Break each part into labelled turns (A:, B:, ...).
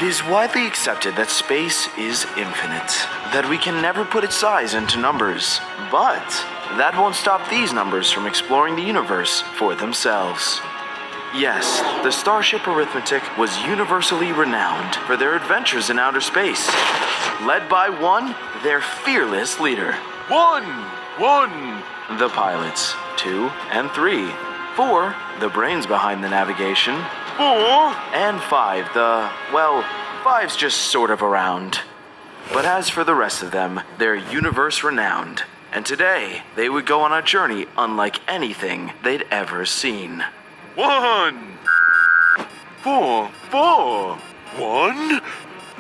A: It is widely accepted that space is infinite, that we can never put its size into numbers, but that won't stop these numbers from exploring the universe for themselves. Yes, the Starship Arithmetic was universally renowned for their adventures in outer space, led by one, their fearless leader.
B: 1,
A: The pilots, 2 and 3. 4, the brains behind the navigation.
B: 4,
A: And 5, five's just sort of around. But as for the rest of them, they're universe renowned. And today, they would go on a journey unlike anything they'd ever seen.
B: 1, 4, 1.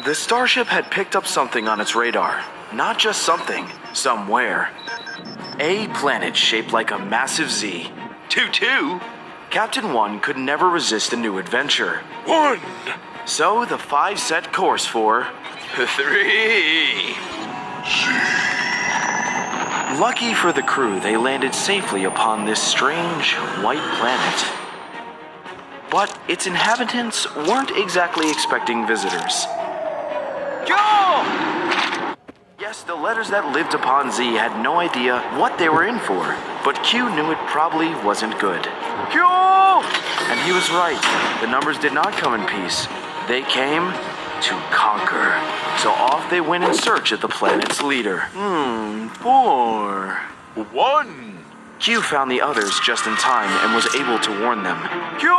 A: The starship had picked up something on its radar. Not just something, somewhere. A planet shaped like a massive Z.
B: 2.
A: Captain 1 could never resist a new adventure.
B: 1,
A: So the 5 set course for
B: 3.
A: Lucky for the crew, they landed safely upon this strange white planet. But its inhabitants weren't exactly expecting visitors. Yes, the letters that lived upon Z had no idea what they were in for, but Q knew it probably wasn't good. Q! And he was right. The numbers did not come in peace. They came to conquer. So off they went in search of the planet's leader. 4.
B: 1.
A: Q found the others just in time and was able to warn them. Q!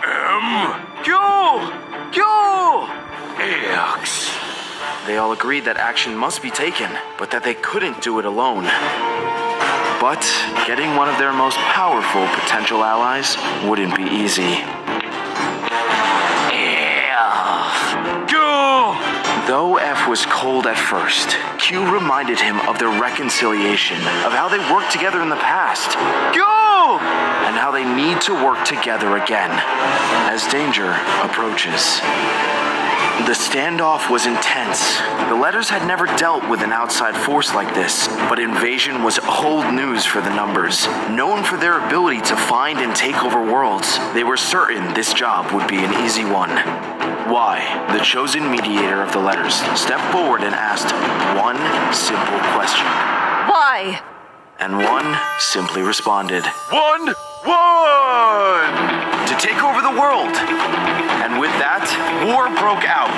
B: M.
A: Q! Q!
B: X.
A: They all agreed that action must be taken, but that they couldn't do it alone. But getting one of their most powerful potential allies wouldn't be easy. Though F was cold at first, Q reminded him of their reconciliation, of how they worked together in the past. Q! And how they need to work together again, as danger approaches. The standoff was intense. The letters had never dealt with an outside force like this, but invasion was old news for the numbers. Known for their ability to find and take over worlds, they were certain this job would be an easy one. Y, the chosen mediator of the letters, stepped forward and asked one simple question.
C: Why?
A: And one simply responded,
B: 1.
A: to take over the world. And with that, war broke out.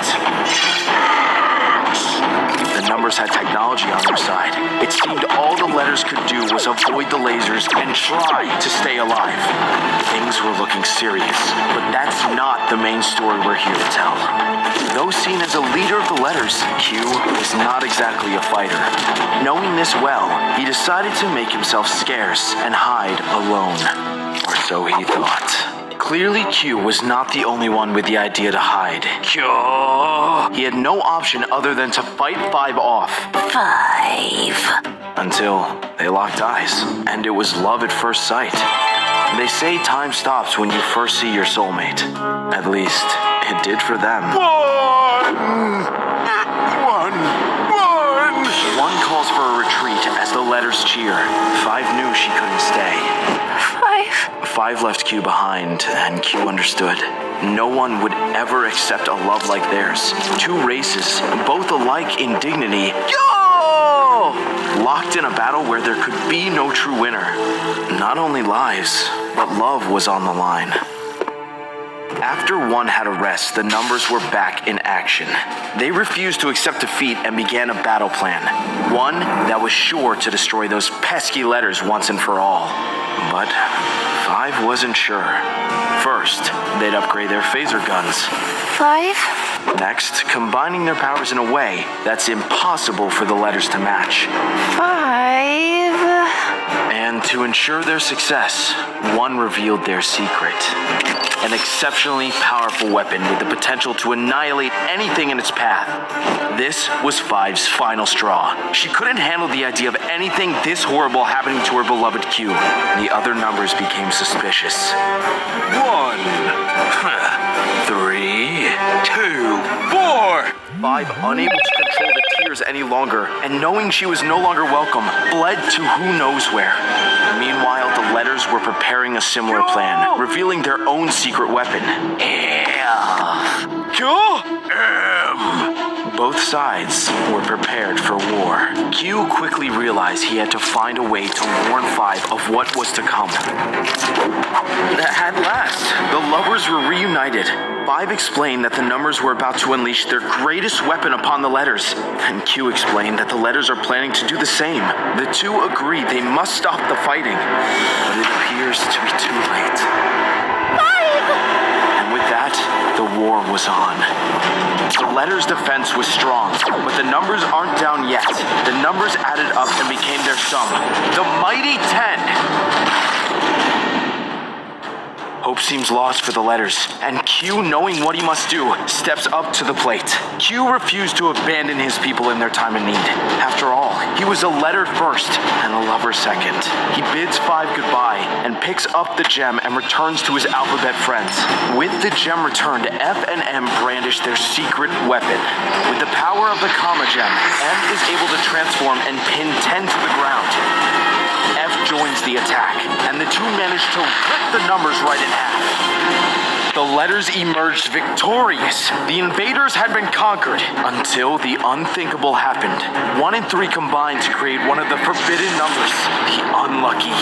A: The numbers had technology on their side. It seemed all the letters could do was avoid the lasers and try to stay alive. Things were looking serious, but that's not the main story we're here to tell. Though seen as a leader of the letters, Q was not exactly a fighter. Knowing this well, he decided to make himself scarce and hide alone. Or so he thought. Clearly, Q was not the only one with the idea to hide. He had no option other than to fight 5 off.
C: 5.
A: Until they locked eyes, and it was love at first sight. They say time stops when you first see your soulmate. At least, it did for them. 1 calls for a retreat as the letters cheer. 5 knew she couldn't stay. 5 left Q behind, and Q understood. No one would ever accept a love like theirs. 2 races, both alike in dignity, locked in a battle where there could be no true winner. Not only lives, but love was on the line. After 1 had a rest, the numbers were back in action. They refused to accept defeat and began a battle plan. One that was sure to destroy those pesky letters once and for all. But 5 wasn't sure. First, they'd upgrade their phaser guns.
C: 5?
A: Next, combining their powers in a way that's impossible for the letters to match.
C: 5.
A: And to ensure their success, 1 revealed their secret. An exceptionally powerful weapon with the potential to annihilate anything in its path. This was 5's final straw. She couldn't handle the idea of anything this horrible happening to her beloved Q. The other numbers became suspicious.
B: 1,
A: 3,
B: 2, 4.
A: 5, unable to control the tears any longer, and knowing she was no longer welcome, fled to who knows where. Meanwhile, the letters were preparing a similar plan, revealing their own secret weapon.
B: Q.
A: Both sides were prepared for war. Q quickly realized he had to find a way to warn Five of what was to come. At last, the lovers were reunited. Five explained that the numbers were about to unleash their greatest weapon upon the letters, and Q explained that the letters are planning to do the same. The two agreed they must stop the fighting, but it appears to be too late. And with that, the war was on. The letters' defense was strong, but the numbers aren't down yet. The numbers added up and became their sum. The mighty 10! Hope seems lost for the letters, and Q, knowing what he must do, steps up to the plate. Q refused to abandon his people in their time of need. After all, he was a letter first and a lover second. He bids Five goodbye and picks up the gem and returns to his alphabet friends. With the gem returned, F and M brandish their secret weapon. With the power of the comma gem, M is able to transform and pin 10 to the ground. F joins the attack, and the two manage to rip the numbers right in half. The letters emerged victorious. The invaders had been conquered until the unthinkable happened. 1 and 3 combined to create one of the forbidden numbers, the unlucky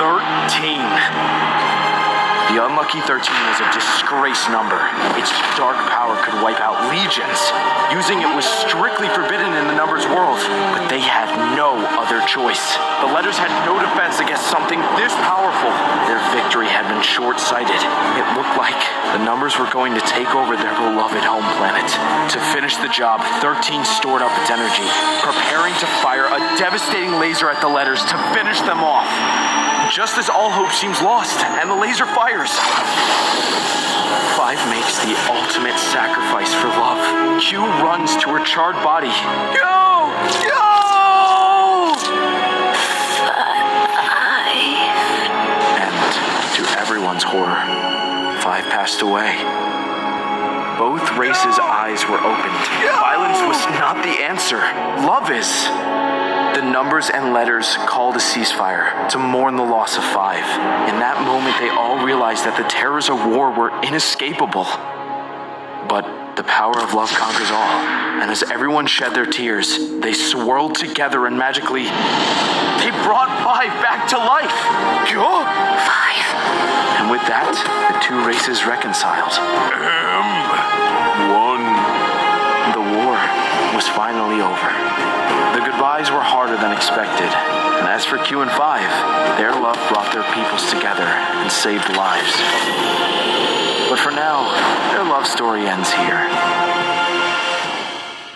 A: 13. The unlucky 13 was a disgrace number. Its dark power could wipe out legions. Using it was strictly forbidden in the numbers world, but they had no other choice. The letters had no defense against something this powerful. Their victory had been short-sighted. It looked like the numbers were going to take over their beloved home planet. To finish the job, 13 stored up its energy, preparing to fire a devastating laser at the letters to finish them off. Just as all hope seems lost, and the laser fires. Five makes the ultimate sacrifice for love. Q runs to her charred body. Go! Go! And to everyone's horror, Five passed away. Both races' eyes were opened. Violence was not the answer. Love is. The numbers and letters called a ceasefire to mourn the loss of Five. In that moment, they all realized that the terrors of war were inescapable. But the power of love conquers all. And as everyone shed their tears, they swirled together and magically, they brought Five back to life. Five. And with that, the two races reconciled. The war was finally over. The goodbyes were harder than expected, and as for Q and Five, their love brought their peoples together and saved lives. But for now, their love story ends here.